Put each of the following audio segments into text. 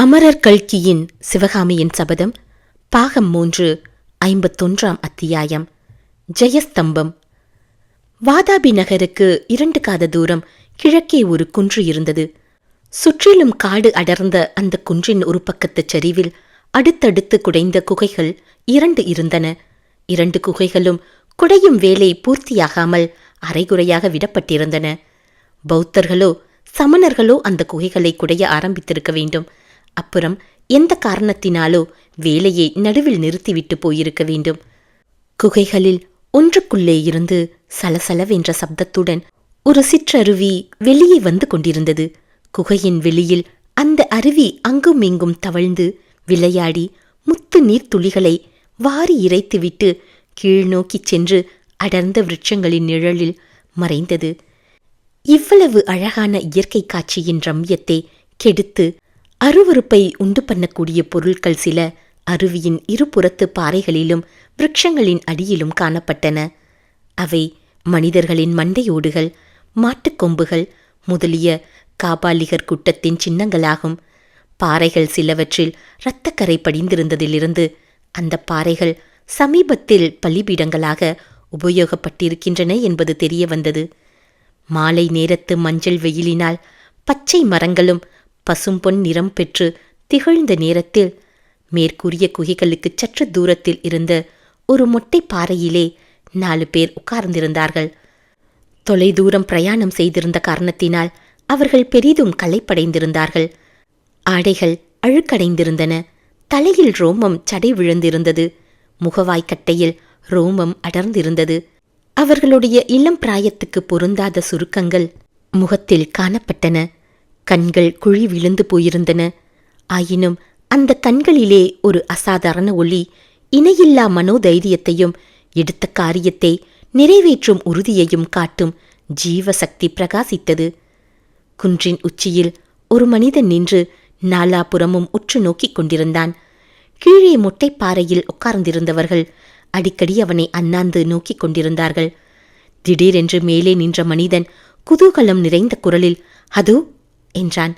அமரர் கல்கியின் சிவகாமியின் சபதம் பாகம் 3 51ஆம் அத்தியாயம். ஜெயஸ்தம்பம். வாதாபி நகருக்கு 2 காத தூரம் கிழக்கே ஒரு குன்று இருந்தது. சுற்றிலும் காடு அடர்ந்த அந்த குன்றின் ஒரு பக்கத்து சரிவில் அடுத்தடுத்து குடைந்த குகைகள் 2 இருந்தன. 2 குகைகளும் குடையும் வேலை பூர்த்தியாகாமல் அரைகுறையாக விடப்பட்டிருந்தன. பௌத்தர்களோ சமணர்களோ அந்த குகைகளை குடைய ஆரம்பித்திருக்க வேண்டும். அப்புறம் எந்த காரணத்தினாலோ வேலையை நடுவில் நிறுத்திவிட்டு போயிருக்க வேண்டும். குகைகளில் ஒன்றுக்குள்ளே இருந்து சலசலவென்ற சப்தத்துடன் ஒரு சிற்றருவி வெளியே வந்து கொண்டிருந்தது. குகையின் வெளியில் அந்த அருவி அங்கும் இங்கும் தவழ்ந்து விளையாடி முத்து நீர்த்துளிகளை வாரி இறைத்துவிட்டு கீழ் நோக்கிச் சென்று அடர்ந்த விருட்சங்களின் நிழலில் மறைந்தது. இவ்வளவு அழகான இயற்கை காட்சியின் ரம்யத்தை கெடுத்து அருவருப்பை உண்டு பண்ணக்கூடிய பொருட்கள் சில அருவியின் இருபுறத்து பாறைகளிலும் விருட்சங்களின் அடியிலும் காணப்பட்டன. அவை மனிதர்களின் மண்டையோடுகள், மாட்டுக்கொம்புகள் முதலிய காபாலிகர் கூட்டத்தின் சின்னங்களாகும். பாறைகள் சிலவற்றில் இரத்தக்கரை படிந்திருந்ததிலிருந்து அந்த பாறைகள் சமீபத்தில் பலிபீடங்களாக உபயோகப்பட்டிருக்கின்றன என்பது தெரிய வந்தது. மாலை நேரத்து மஞ்சள் வெயிலினால் பச்சை மரங்களும் பசும்பொன் நிறம் பெற்று திகழ்ந்த நேரத்தில் மேற்கூறிய குகைகளுக்கு சற்று தூரத்தில் இருந்த ஒரு மொட்டை பாறையிலே 4 பேர் உட்கார்ந்திருந்தார்கள். தொலைதூரம் பிரயாணம் செய்திருந்த காரணத்தினால் அவர்கள் பெரிதும் களைப்படைந்திருந்தார்கள். ஆடைகள் அழுக்கடைந்திருந்தன. தலையில் ரோமம் சடை விழுந்திருந்தது. முகவாய்க்கட்டையில் ரோமம் அடர்ந்திருந்தது. அவர்களுடைய இளம் பிராயத்துக்கு பொருந்தாத சுருக்கங்கள் முகத்தில் காணப்பட்டன. கண்கள் குழி விழுந்து போயிருந்தன. ஆயினும் அந்த கண்களிலே ஒரு அசாதாரண ஒளி, இணையில்லா மனோதைரியத்தையும் எடுத்த காரியத்தை நிறைவேற்றும் உறுதியையும் காட்டும் ஜீவசக்தி பிரகாசித்தது. குன்றின் உச்சியில் ஒரு மனிதன் நின்று நாலாபுறமும் உற்று நோக்கிக் கொண்டிருந்தான். கீழே மொட்டைப்பாறையில் உட்கார்ந்திருந்தவர்கள் அடிக்கடி அவனை அண்ணாந்து நோக்கிக் கொண்டிருந்தார்கள். திடீரென்று மேலே நின்ற மனிதன் குதூகலம் நிறைந்த குரலில் அதோ என்றான்.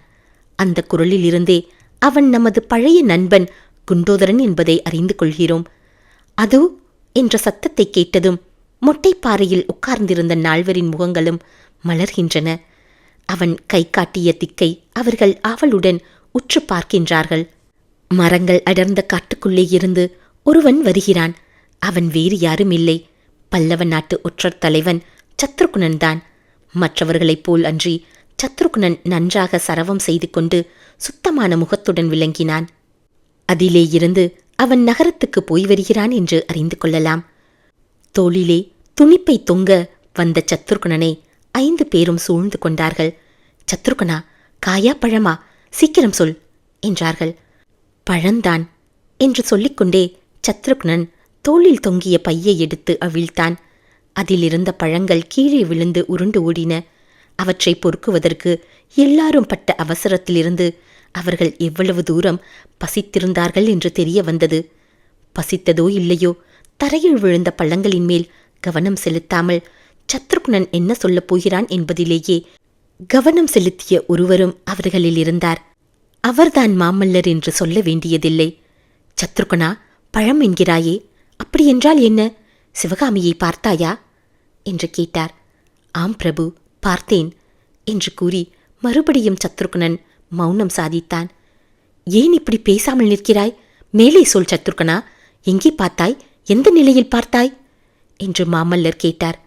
அந்த குரலிலிருந்தே அவன் நமது பழைய நண்பன் குண்டோதரன் என்பதை அறிந்து கொள்கிறோம். அதோ என்ற சத்தத்தை கேட்டதும் மொட்டைப்பாறையில் உட்கார்ந்திருந்த 4 முகங்களும் மலர்கின்றன. அவன் கை காட்டிய திக்கை அவர்கள் ஆவலுடன் உற்று பார்க்கின்றார்கள். மரங்கள் அடர்ந்த காட்டுக்குள்ளே இருந்து ஒருவன் வருகிறான். அவன் வேறு யாரும் இல்லை, பல்லவ நாட்டு ஒற்றர் தலைவன் சத்ருகுணன் தான். மற்றவர்களைப் போல் அன்றி சத்ருகுணன் நன்றாக சரவம் செய்து கொண்டு சுத்தமான முகத்துடன் விளங்கினான். அதிலே இருந்து அவன் நகரத்துக்கு போய் வருகிறான் என்று அறிந்து கொள்ளலாம். தோளிலே துணிப்பை தொங்க வந்த சத்ருகுணனை 5 பேரும் சூழ்ந்து கொண்டார்கள். சத்ருகுணா, காயா பழமா, சீக்கிரம் சொல் என்றார்கள். பழந்தான் என்று சொல்லிக்கொண்டே சத்ருகுணன் தோளில் தொங்கிய பையை எடுத்து அவிழ்த்தான். அதிலிருந்த பழங்கள் கீழே விழுந்து உருண்டு ஓடின. அவற்றை பொறுக்குவதற்கு எல்லாரும் பட்ட அவசரத்திலிருந்து அவர்கள் எவ்வளவு தூரம் பசித்திருந்தார்கள் என்று தெரிய வந்தது. பசித்ததோ இல்லையோ, தரையில் விழுந்த பழங்களின் மேல் கவனம் செலுத்தாமல் சத்ருகுணன் என்ன சொல்லப் போகிறான் என்பதிலேயே கவனம் செலுத்திய ஒருவரும் அவர்களில் இருந்தார். அவர்தான் மாமல்லர் என்று சொல்ல வேண்டியதில்லை. சத்ருகுணா, பழம் என்கிறாயே, அப்படியென்றால் என்ன? சிவகாமியை பார்த்தாயா என்று கேட்டார். ஆம் பிரபு, பார்த்தேன் என்று கூறி மறுபடியும் சத்ருகுணன் மௌனம் சாதித்தான். ஏன் இப்படி பேசாமல் நிற்கிறாய்? மேலே சொல் சத்ருகுணா, எங்கே பார்த்தாய்? எந்த நிலையில் பார்த்தாய் என்று மாமல்லர் கேட்டார்.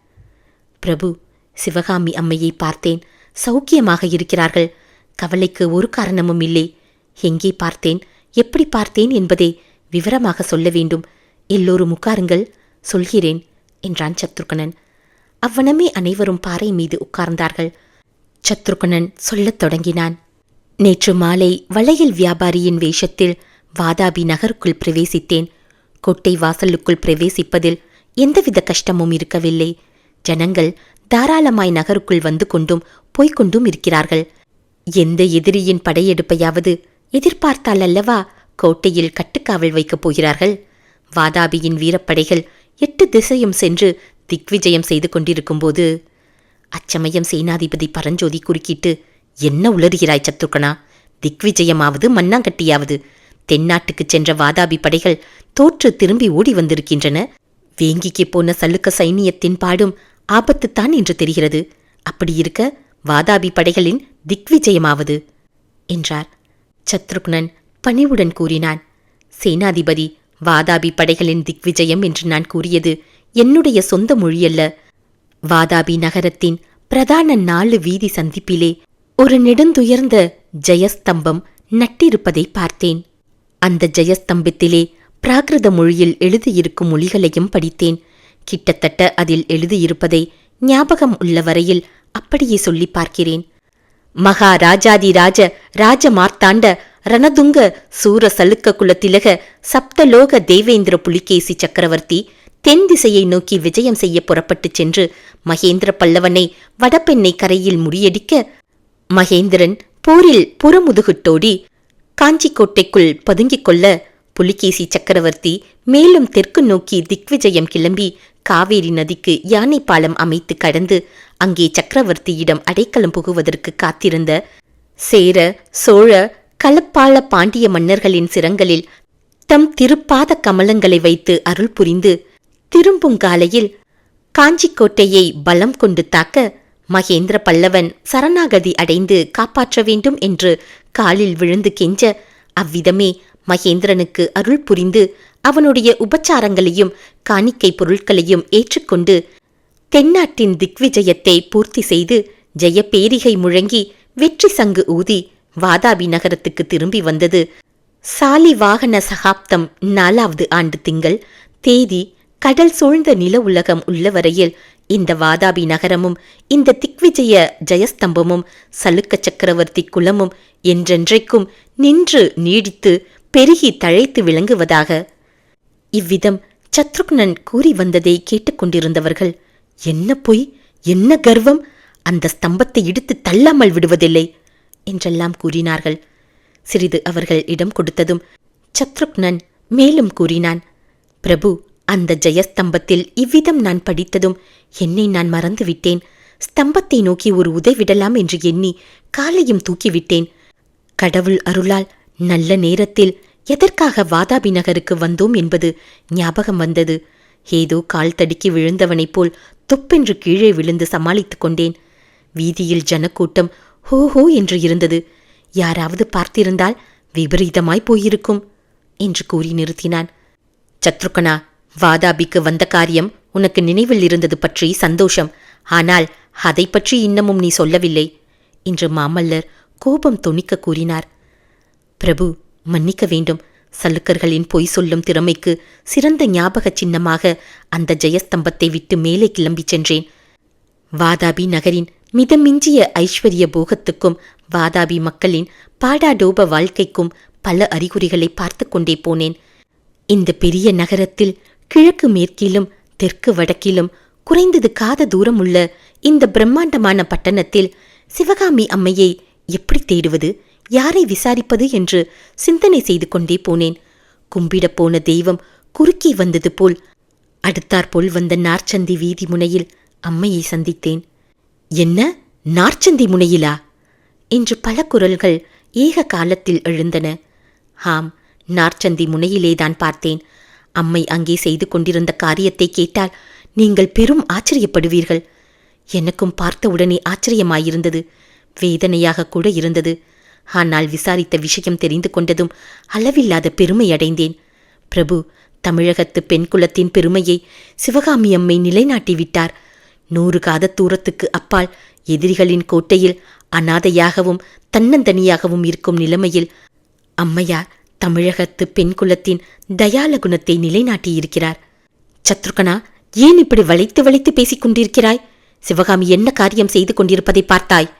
பிரபு, சிவகாமி அம்மையை பார்த்தேன். சௌக்கியமாக இருக்கிறார்கள். கவலைக்கு ஒரு காரணமும் இல்லை. எங்கே பார்த்தேன், எப்படி பார்த்தேன் என்பதை விவரமாக சொல்ல வேண்டும். எல்லோரும் உட்காருங்கள், சொல்கிறேன் என்றான் சத்ருகுணன். அவ்வனமே அனைவரும் பாறை மீது உட்கார்ந்தார்கள். சத்ருகுணன் சொல்லத் தொடங்கினான். நேற்று மாலை வளையல் வியாபாரியின் வேஷத்தில் வாதாபி நகருக்குள் பிரவேசித்தேன். கோட்டை வாசலுக்குள் பிரவேசிப்பதில் எந்தவித கஷ்டமும் இருக்கவில்லை. ஜனங்கள் தாராளமாய் நகருக்குள் வந்து கொண்டும் போய்கொண்டும் இருக்கிறார்கள். எந்த எதிரியின் படையெடுப்பையாவது எதிர்பார்த்தால் அல்லவா கோட்டையில் கட்டுக்காவல் வைக்கப் போகிறார்கள். வாதாபியின் வீரப்படைகள் 8 திசையும் சென்று திக்விஜயம் செய்து கொண்டிருக்கும்போது அச்சமயம் சேனாதிபதி பரஞ்சோதி குறுக்கிட்டு, என்ன உளறுகிறாய் சத்ருகனா? திக்விஜயமாவது மண்ணாங்கட்டியாவது. தென்னாட்டுக்குச் சென்ற வாதாபி படைகள் தோற்று திரும்பி ஓடி வந்திருக்கின்றன. வேங்கிக்கு போன சலுக்க சைனியத்தின் பாடும் ஆபத்துத்தான் என்று தெரிகிறது. அப்படியிருக்க வாதாபி படைகளின் திக்விஜயமாவது என்றார். சத்ருக்னன் பணிவுடன் கூறினான். சேனாதிபதி, வாதாபி படைகளின் திக்விஜயம் என்று நான் கூறியது என்னுடைய சொந்த மொழியல்ல. வாதாபி நகரத்தின் பிரதான 4 வீதி சந்திப்பிலே ஒரு நெடுந்துயர்ந்த ஜெயஸ்தம்பம் நட்டிருப்பதை பார்த்தேன். அந்த ஜெயஸ்தம்பத்திலே பிராகிருத மொழியில் எழுதியிருக்கும் மொழிகளையும் படித்தேன். கிட்டத்தட்ட அதில் எழுதியிருப்பதை ஞாபகம் உள்ள வரையில் அப்படியே சொல்லி பார்க்கிறேன். மகாராஜாதிராஜ ராஜ மார்த்தாண்ட ரணதுங்க சூர சலுக்க குலத்திலக சப்தலோக தேவேந்திர புலிகேசி சக்கரவர்த்தி தென் திசையை நோக்கி விஜயம் செய்ய புறப்பட்டுச் சென்று மகேந்திர பல்லவனை வடபெண்ணை கரையில் முறியடிக்க மகேந்திரன் போரில் புறமுதுகுட்டோடி காஞ்சிக்கோட்டைக்குள் பதுங்கிக் கொள்ள புலிகேசி சக்கரவர்த்தி மேலும் தெற்கு நோக்கி திக்விஜயம் கிளம்பி காவேரி நதிக்கு யானை பாலம் அமைத்து கடந்து அங்கே சக்கரவர்த்தியிடம் அடைக்கலம் புகுவதற்கு காத்திருந்த சேர சோழ களப்பாள பாண்டிய மன்னர்களின் சிரங்களில் தம் திருப்பாத கமலங்களை வைத்து அருள் புரிந்து திரும்பும் காலையில் காஞ்சிக்கோட்டையை பலம் கொண்டு தாக்க மகேந்திர பல்லவன் சரணாகதி அடைந்து காப்பாற்ற வேண்டும் என்று காலில் விழுந்து கெஞ்ச அவ்விதமே மகேந்திரனுக்கு அருள் புரிந்து அவனுடைய உபச்சாரங்களையும் காணிக்கை பொருட்களையும் ஏற்றுக்கொண்டு தென்னாட்டின் திக்விஜயத்தை பூர்த்தி செய்து ஜெயப்பேரிகை முழங்கி வெற்றி சங்கு ஊதி வாதாபி நகரத்துக்கு திரும்பி வந்தது. சாலிவாகன சகாப்தம் 4வது ஆண்டு திங்கள் தேதி. கடல் சூழ்ந்த நில உலகம் உள்ளவரையில் இந்த வாதாபி நகரமும் இந்த திக்விஜய ஜெயஸ்தம்பமும் சலுக்க சக்கரவர்த்தி குலமும் என்றென்றைக்கும் நின்று நீடித்து பெருகி தழைத்து விளங்குவதாக. இவ்விதம் சத்ருக்னன் கூறி வந்ததை கேட்டுக்கொண்டிருந்தவர்கள், என்ன பொய், என்ன கர்வம், அந்த ஸ்தம்பத்தை இடித்து தள்ளாமல் விடுவதில்லை என்றெல்லாம் கூறினார்கள். சிறிது அவர்கள் இடம் கொடுத்ததும் சத்ருக்னன் மேலும் கூறினான். பிரபு, அந்த ஜெயஸ்தம்பத்தில் இவ்விதம் நான் படித்ததும் என்னை நான் மறந்துவிட்டேன். ஸ்தம்பத்தை நோக்கி ஒரு உதைவிடலாம் என்று எண்ணி காலையும் தூக்கிவிட்டேன். கடவுள் அருளால் நல்ல நேரத்தில் எதற்காக வாதாபி நகருக்கு வந்தோம் என்பது ஞாபகம் வந்தது. ஏதோ கால் தடுக்கி விழுந்தவனைப் போல் தொப்பென்று கீழே விழுந்து சமாளித்துக் கொண்டேன். வீதியில் ஜனக்கூட்டம் ஹோ ஹோ என்று இருந்தது. யாராவது பார்த்திருந்தால் விபரீதமாய் போயிருக்கும் என்று கூறி நிறுத்தினான். சத்ருக்கனா, வாதாபிக்கு வந்த காரியம் உனக்கு நினைவில் இருந்தது பற்றி சந்தோஷம். ஆனால் அதை பற்றி இன்னமும் நீ சொல்லவில்லை என்று மாமல்லர் கோபம் தொனிக்க கூறினார். பிரபு, மன்னிக்க வேண்டும். சலுக்கர்களின் பொய் சொல்லும் திறமைக்கு சிறந்த ஞாபக சின்னமாக அந்த ஜெயஸ்தம்பத்தை விட்டு மேலே கிளம்பிச் சென்றேன். வாதாபி நகரின் மிதமிஞ்சிய ஐஸ்வர்ய போகத்துக்கும் வாதாபி மக்களின் பாடாடோப வாழ்க்கைக்கும் பல அறிகுறிகளை பார்த்து கொண்டே போனேன். இந்த பெரிய நகரத்தில் கிழக்கு மேற்கிலும் தெற்கு வடக்கிலும் குறைந்தது காத தூரம் உள்ள இந்த பிரம்மாண்டமான பட்டணத்தில் சிவகாமி அம்மையை எப்படி தேடுவது, யாரை விசாரிப்பது என்று சிந்தனை செய்து கொண்டே போனேன். கும்பிடப் போன தெய்வம் குறுக்கி வந்தது போல் அடுத்தாற்போல் வந்த நார்ச்சந்தி வீதி முனையில் அம்மையை சந்தித்தேன். என்ன, நார்ச்சந்தி முனையிலா என்று பல குரல்கள் ஏக காலத்தில் எழுந்தன. ஆம், நார்ச்சந்தி முனையிலேதான் பார்த்தேன். அம்மை அங்கே செய்து கொண்டிருந்த காரியத்தை கேட்டால் நீங்கள் பெரும் ஆச்சரியப்படுவீர்கள். எனக்கும் பார்த்தவுடனே ஆச்சரியமாயிருந்தது, வேதனையாக கூட இருந்தது. ஆனால் விசாரித்த விஷயம் தெரிந்து கொண்டதும் அளவில்லாத பெருமை அடைந்தேன். பிரபு, தமிழகத்து பெண் குலத்தின் பெருமையை சிவகாமி அம்மை நிலைநாட்டிவிட்டார். 100 காத தூரத்துக்கு அப்பால் எதிரிகளின் கோட்டையில் அனாதையாகவும் தன்னந்தனியாகவும் இருக்கும் நிலைமையில் அம்மையார் தமிழகத்து பெண் குலத்தின் தயால குணத்தை நிலைநாட்டியிருக்கிறார். சத்ருகனா, ஏன் இப்படி வளைத்து வளைத்து பேசிக் கொண்டிருக்கிறாய்? சிவகாமி என்ன காரியம் செய்து கொண்டிருப்பதை பார்த்தாய்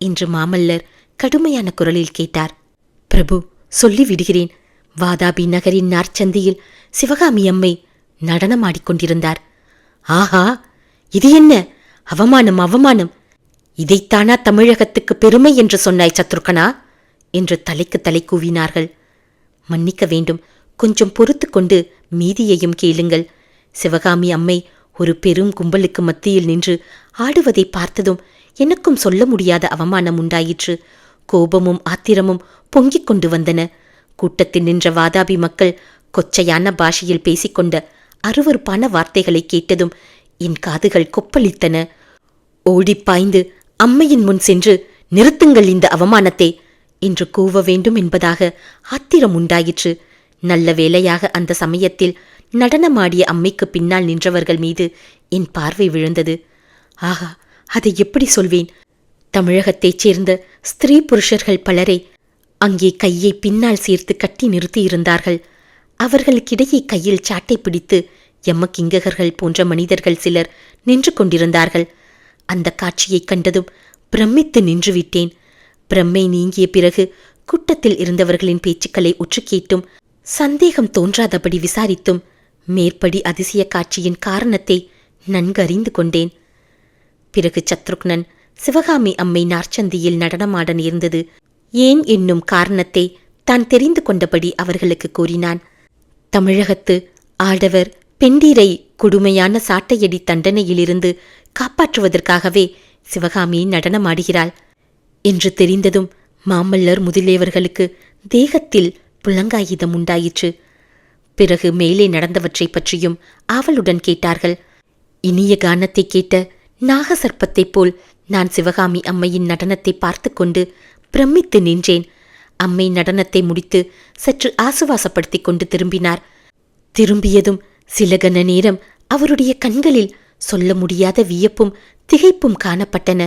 என்று மாமல்லர் கடுமையான குரலில் கேட்டார். பிரபு, சொல்லிவிடுகிறேன். வாதாபி நகரின் நார்ச்சந்தியில் சிவகாமி அம்மை நடனமாடிக்கொண்டிருந்தார். ஆஹா, இது என்ன அவமானம், அவமானம்! இதைத்தானா தமிழகத்துக்கு பெருமை என்று சொன்னாய் சத்ருகனா என்று தலைக்கு தலை கூவினார்கள். மன்னிக்க வேண்டும், கொஞ்சம் பொறுத்து கொண்டு மீதியையும் கேளுங்கள். சிவகாமி அம்மை ஒரு பெரும் கும்பலுக்கு மத்தியில் நின்று ஆடுவதை பார்த்ததும் எனக்கும் சொல்ல முடியாத அவமானம் உண்டாயிற்று. கோபமும் ஆத்திரமும் பொங்கிக் கொண்டு வந்தன. கூட்டத்தில் நின்ற வாதாபி மக்கள் கொச்சையான பாஷையில் பேசிக்கொண்ட அருவருப்பான வார்த்தைகளை கேட்டதும் என் காதுகள் கொப்பளித்தன. ஓடிப்பாய்ந்து அம்மையின் முன் சென்று, நிறுத்துங்கள் இந்த அவமானத்தை என்று கூவ வேண்டும் என்பதாக ஆத்திரம் உண்டாயிற்று. நல்ல வேளையாக அந்த சமயத்தில் நடனமாடிய அம்மைக்கு பின்னால் நின்றவர்கள் மீது என் பார்வை விழுந்தது. ஆகா, அதை எப்படி சொல்வேன்? தமிழகத்தைச் சேர்ந்த ஸ்திரீ புருஷர்கள் பலரை அங்கே கையை பின்னால் சேர்த்து கட்டி நிறுத்தியிருந்தார்கள். அவர்களுக்கிடையே கையில் சாட்டை பிடித்து யமகிங்ககர்கள் போன்ற மனிதர்கள் சிலர் நின்று கொண்டிருந்தார்கள். அந்த காட்சியைக் கண்டதும் பிரமித்து நின்றுவிட்டேன். பிரம்மை நீங்கிய பிறகு கூட்டத்தில் இருந்தவர்களின் பேச்சுக்களை உற்று கேட்டும் சந்தேகம் தோன்றாதபடி விசாரித்தும் மேற்படி அதிசய காட்சியின் காரணத்தை நன்கறிந்து கொண்டேன். பிறகு சத்ருக்னன் சிவகாமி அம்மை நாற்சந்தியில் நடனமாட நேர்ந்தது ஏன் என்னும் காரணத்தை தான் தெரிந்து கொண்டபடி அவர்களுக்கு கூறினான். தமிழகத்து ஆடவர் பெண்டீரை கொடுமையான சாட்டையடி தண்டனையிலிருந்து காப்பாற்றுவதற்காகவே சிவகாமி நடனமாடுகிறாள் என்று தெரிந்ததும் மாமல்லர் முதலியவர்களுக்கு தேகத்தில் புலங்காயுதம் உண்டாயிற்று. பிறகு மேலே நடந்தவற்றை பற்றியும் ஆவலுடன் கேட்டார்கள். இனிய கானத்தை கேட்ட நாகசர்ப்பத்தைப் போல் நான் சிவகாமி அம்மையின் நடனத்தை பார்த்து கொண்டு பிரமித்து நின்றேன். அம்மை நடனத்தை முடித்து சற்று ஆசுவாசப்படுத்திக் கொண்டு திரும்பினார். திரும்பியதும் சில கண நேரம் அவருடைய கண்களில் சொல்ல முடியாத வியப்பும் திகைப்பும் காணப்பட்டன.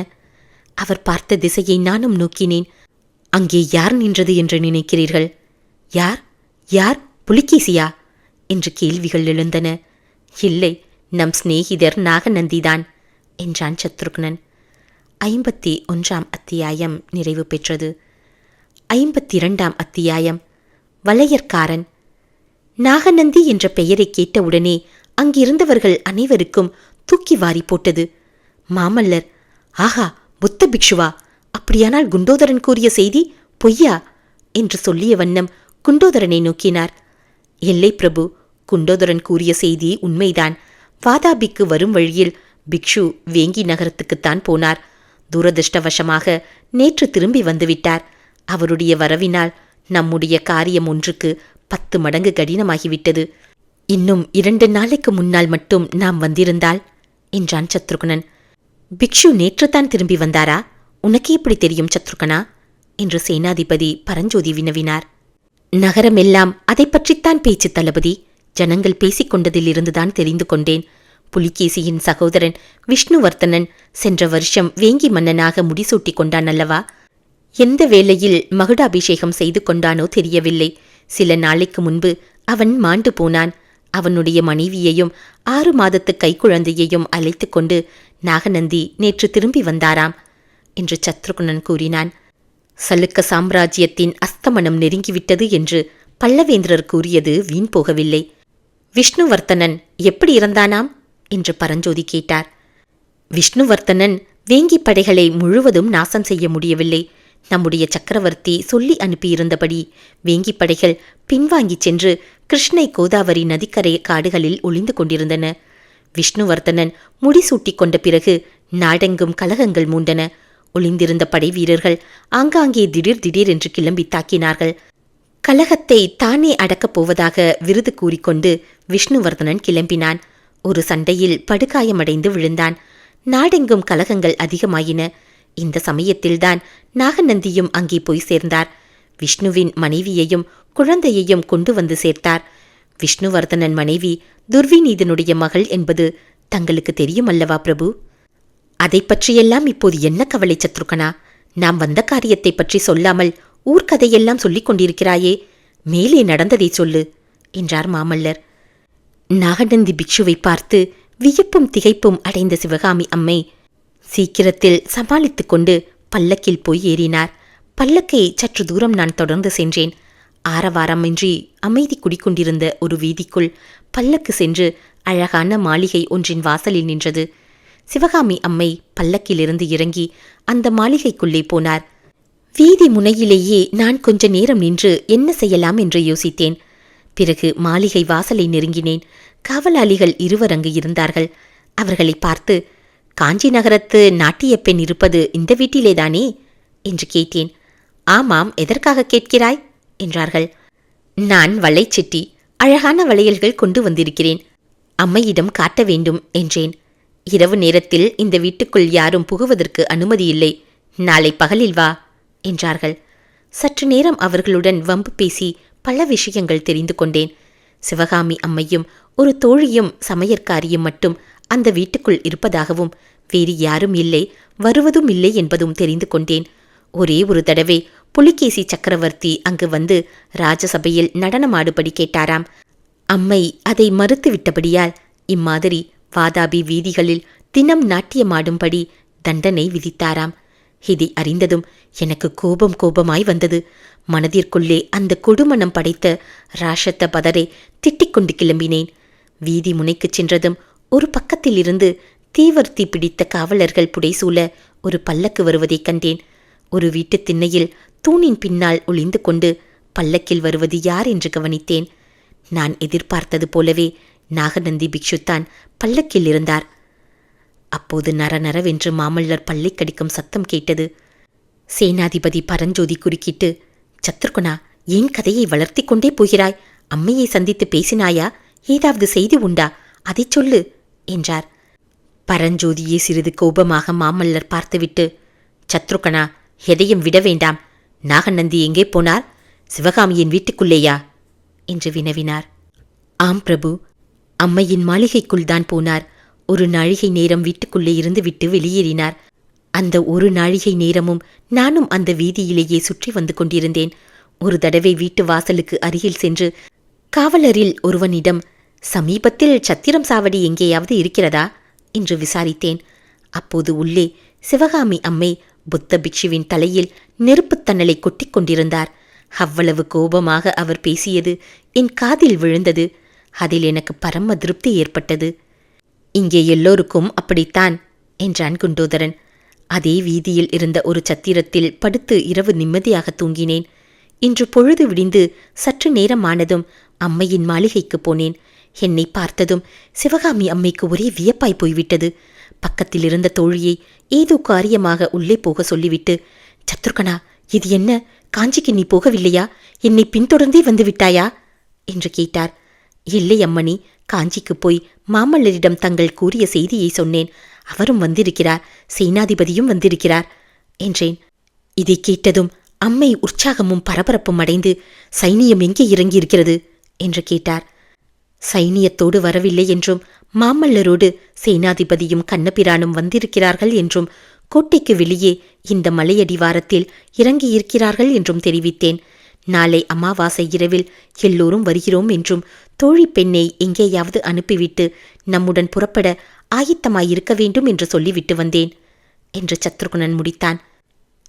அவர் பார்த்த திசையை நானும் நோக்கினேன். அங்கே யார் நின்றது என்று நினைக்கிறீர்கள்? யார் யார் புலிகேசியா என்று கேள்விகள் எழுந்தன. இல்லை, நம் சிநேகிதர் நாகநந்திதான் என்றான் சத்ருக்னன். 51ஆம் அத்தியாயம் நிறைவு பெற்றது. 52ஆம் அத்தியாயம் வளையற்காரன். நாகநந்தி என்ற பெயரை கேட்டவுடனே அங்கிருந்தவர்கள் அனைவருக்கும் தூக்கி வாரி போட்டது. மாமல்லர், ஆஹா, புத்த பிக்ஷுவா? அப்படியானால் குண்டோதரன் கூறிய செய்தி பொய்யா என்று சொல்லிய வண்ணம் குண்டோதரனை நோக்கினார். இல்லை பிரபு, குண்டோதரன் கூறிய செய்தி உண்மைதான். வாதாபிக்கு வரும் வழியில் பிக்ஷு வேங்கி நகரத்துக்குத்தான் போனார். துரதிருஷ்டவசமாக நேற்று திரும்பி வந்துவிட்டார். அவருடைய வரவினால் நம்முடைய காரியம் ஒன்றுக்கு 10 மடங்கு கடினமாகிவிட்டது. இன்னும் 2 நாளைக்கு முன்னால் மட்டும் நாம் வந்திருந்தால் என்றான் சத்ருகனன். பிக்ஷு நேற்றுத்தான் திரும்பி வந்தாரா? உனக்கு எப்படி தெரியும் சத்ருகனா என்று சேனாதிபதி பரஞ்சோதி வினவினார். நகரமெல்லாம் அதை பற்றித்தான் பேச்சு தளபதி. ஜனங்கள் பேசிக் கொண்டதிலிருந்துதான் தெரிந்து கொண்டேன். புலிகேசியின் சகோதரன் விஷ்ணுவர்த்தனன் சென்ற வருஷம் வேங்கி மன்னனாக முடிசூட்டி கொண்டான் அல்லவா? எந்த வேளையில் மகுடாபிஷேகம் செய்து கொண்டானோ தெரியவில்லை. சில நாளைக்கு முன்பு அவன் மாண்டு போனான். அவனுடைய மனைவியையும் 6 மாதத்து கைக்குழந்தையையும் அழைத்து கொண்டு நாகநந்தி நேற்று திரும்பி வந்தாராம் என்று சத்ருகுணன் கூறினான். சலுக்க சாம்ராஜ்யத்தின் அஸ்தமனம் நெருங்கிவிட்டது என்று பல்லவேந்திரர் கூறியது வீண் போகவில்லை. விஷ்ணுவர்த்தனன் எப்படி இறந்தானாம் என்று பரஞ்சோதி கேட்டார். விஷ்ணுவர்த்தனன் வேங்கி படைகளை முழுவதும் நாசம் செய்ய முடியவில்லை. நம்முடைய சக்கரவர்த்தி சொல்லி அனுப்பியிருந்தபடி வேங்கி படைகள் பின்வாங்கிச் சென்று கிருஷ்ணை கோதாவரி நதிக்கரை காடுகளில் ஒளிந்து கொண்டிருந்தன. விஷ்ணுவர்த்தனன் முடிசூட்டி கொண்ட பிறகு நாடெங்கும் கலகங்கள் மூண்டன. ஒளிந்திருந்த படை வீரர்கள் ஆங்காங்கே திடீர் திடீர் என்று கிளம்பி தாக்கினார்கள். கலகத்தை தானே அடக்கப் போவதாக விருது கூறிக்கொண்டு விஷ்ணுவர்தனன் கிளம்பினான். ஒரு சண்டையில் படுகாயமடைந்து விழுந்தான். நாடெங்கும் கலகங்கள் அதிகமாயின. இந்த சமயத்தில்தான் நாகநந்தியும் அங்கே போய் சேர்ந்தார். விஷ்ணுவின் மனைவியையும் குழந்தையையும் கொண்டு வந்து சேர்த்தார். விஷ்ணுவர்தனன் மனைவி துர்விநீதனுடைய மகள் என்பது தங்களுக்கு தெரியும் அல்லவா பிரபு? அதை பற்றியெல்லாம் இப்போது என்ன கவலை சத்ருகனா? நாம் வந்த காரியத்தை பற்றி சொல்லாமல் ஊர்க்கதையெல்லாம் சொல்லிக் கொண்டிருக்கிறாயே, மேலே நடந்ததை சொல்லு என்றார் மாமல்லர். நாகநந்தி பிக்ஷுவை பார்த்து வியப்பும் திகைப்பும் அடைந்த சிவகாமி அம்மை சீக்கிரத்தில் சமாளித்துக் கொண்டு பல்லக்கில் போய் ஏறினார். பல்லக்கை சற்று தூரம் நான் தொடர்ந்து சென்றேன். ஆரவாரமின்றி அமைதி குடிக்கொண்டிருந்த ஒரு வீதிக்குள் பல்லக்கு சென்று அழகான மாளிகை ஒன்றின் வாசலில் நின்றது. சிவகாமி அம்மை பல்லக்கிலிருந்து இறங்கி அந்த மாளிகைக்குள்ளே போனார். வீதி முனையிலேயே நான் கொஞ்ச நேரம் நின்று என்ன செய்யலாம் என்று யோசித்தேன். பிறகு மாளிகை வாசலை நெருங்கினேன். காவலாளிகள் 2 அங்கு இருந்தார்கள். அவர்களை பார்த்து, காஞ்சி நகரத்து நாட்டிய பெண் இருப்பது இந்த வீட்டிலேதானே என்று கேட்டேன். ஆமாம், எதற்காக கேட்கிறாய் என்றார்கள். நான் வளைச்சிட்டி, அழகான வளையல்கள் கொண்டு வந்திருக்கிறேன். அம்மையிடம் காட்ட வேண்டும் என்றேன். இரவு நேரத்தில் இந்த வீட்டுக்குள் யாரும் புகுவதற்கு அனுமதி இல்லை. நாளை பகலில் வா என்றார்கள். சற்று நேரம் அவர்களுடன் வம்பு பேசி பல விஷயங்கள் தெரிந்து கொண்டேன். சிவகாமி அம்மையும் ஒரு தோழியும் சமையற்காரியும் மட்டும் அந்த வீட்டுக்குள் இருப்பதாகவும் வேறு யாரும் இல்லை, வருவதும் இல்லை என்பதும் தெரிந்து கொண்டேன். ஒரே ஒரு தடவை புலிகேசி சக்கரவர்த்தி அங்கு வந்து ராஜசபையில் நடனமாடுபடி கேட்டாராம். அம்மை அதை மறுத்துவிட்டபடியால் இம்மாதிரி வாதாபி வீதிகளில் தினம் நாட்டியமாடும்படி தண்டனை விதித்தாராம். இதை அறிந்ததும் எனக்கு கோபமாய் வந்தது. மனதிற்குள்ளே அந்த கொடுமணம் படைத்த ராஷத்த பதரை திட்டிக்கொண்டு கிளம்பினேன். வீதி முனைக்குச் சென்றதும் ஒரு பக்கத்திலிருந்து தீவர்த்தி பிடித்த காவலர்கள் புடைசூழ ஒரு பல்லக்கு வருவதைக் கண்டேன். ஒரு வீட்டுத் திண்ணையில் தூணின் பின்னால் ஒளிந்து கொண்டு பல்லக்கில் வருவது யார் என்று கவனித்தேன். நான் எதிர்பார்த்தது போலவே நாகநந்தி பிக்ஷுத்தான் பல்லக்கில் இருந்தார். அப்போது நரநரவென்று மாமல்லர் பல்லை கடிக்கும் சத்தம் கேட்டது. சேனாதிபதி பரஞ்சோதி குறுக்கிட்டு, சத்ருகுணா, ஏன் கதையை வளர்த்தி கொண்டே போகிறாய்? அம்மையை சந்தித்து பேசினாயா? ஏதாவது செய்தி உண்டா? அதை சொல்லு என்றார். பரஞ்சோதியை சிறிது கோபமாக மாமல்லர் பார்த்துவிட்டு, சத்ருகனா, எதையும் விட வேண்டாம். நாகநந்தி எங்கே போனார்? சிவகாமியின் வீட்டுக்குள்ளேயா என்று வினவினார். ஆம் பிரபு, அம்மையின் மாளிகைக்குள் தான் போனார். ஒரு நாழிகை நேரம் வீட்டுக்குள்ளே இருந்துவிட்டு வெளியேறினார். அந்த ஒரு நாழிகை நேரமும் நானும் அந்த வீதியிலேயே சுற்றி வந்து கொண்டிருந்தேன். ஒரு தடவை வீட்டு வாசலுக்கு அருகில் சென்று காவலரில் ஒருவனிடம், சமீபத்தில் சத்திரம் சாவடி எங்கேயாவது இருக்கிறதா என்று விசாரித்தேன். அப்போது உள்ளே சிவகாமி அம்மை புத்த பிக்ஷுவின் தலையில் நெருப்புத் தணலை கொட்டிக் கொண்டிருந்தார். அவ்வளவு கோபமாக அவர் பேசியது என் காதில் விழுந்தது. அதில் எனக்கு பரம திருப்தி ஏற்பட்டது. இங்கே எல்லோருக்கும் அப்படித்தான் என்றான் குண்டோதரன். அதே வீதியில் இருந்த ஒரு சத்திரத்தில் படுத்து இரவு நிம்மதியாக தூங்கினேன். இன்று பொழுது விடிந்து சற்று நேரமானதும் அம்மையின் மாளிகைக்கு போனேன். என்னை பார்த்ததும் சிவகாமி அம்மைக்கு ஒரே வியப்பாய் போய்விட்டது. பக்கத்தில் இருந்த தோழியை ஏதோ காரியமாக உள்ளே போக சொல்லிவிட்டு, சத்ருகனா, இது என்ன? காஞ்சிக்கு நீ போகவில்லையா? என்னை பின்தொடர்ந்தே வந்து விட்டாயா என்று கேட்டார். இல்லை அம்மணி, காஞ்சிக்கு போய் மாமல்லரிடம் தங்கள் கூறிய செய்தியை சொன்னேன். அவரும் வந்திருக்கிறார், சேனாதிபதியும் வந்திருக்கிறார் என்றேன். இதை கேட்டதும் அம்மை உற்சாகமும் பரபரப்பும் அடைந்து, சைனியம் எங்கே இறங்கியிருக்கிறது என்று கேட்டார். சைனியத்தோடு வரவில்லை என்றும் மாமல்லரோடு சேனாதிபதியும் கண்ணபிரானும் வந்திருக்கிறார்கள் என்றும் கோட்டைக்கு வெளியே இந்த மலையடிவாரத்தில் இறங்கியிருக்கிறார்கள் என்றும் தெரிவித்தேன். நாளை அமாவாசை இரவில் எல்லோரும் வருகிறோம் என்றும் தோழி பெண்ணை எங்கேயாவது அனுப்பிவிட்டு நம்முடன் புறப்பட ஆயத்தமாயிருக்க வேண்டும் என்று சொல்லிவிட்டு வந்தேன் என்று சத்ருகுணன் முடித்தான்.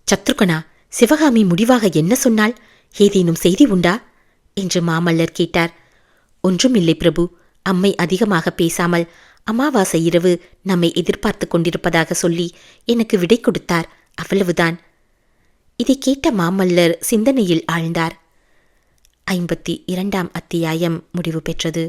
சத்ருகனா, சிவகாமி முடிவாக என்ன சொன்னாள்? ஏதேனும் செய்தி உண்டா என்று மாமல்லர் கேட்டார். ஒன்றுமில்லை பிரபு. அம்மை அதிகமாக பேசாமல் அமாவாசை இரவு நம்மை எதிர்பார்த்து கொண்டிருப்பதாக சொல்லி எனக்கு விடை கொடுத்தார், அவ்வளவுதான். இதை கேட்ட மாமல்லர் சிந்தனையில் ஆழ்ந்தார். 52ஆம் அத்தியாயம் முடிவு பெற்றது.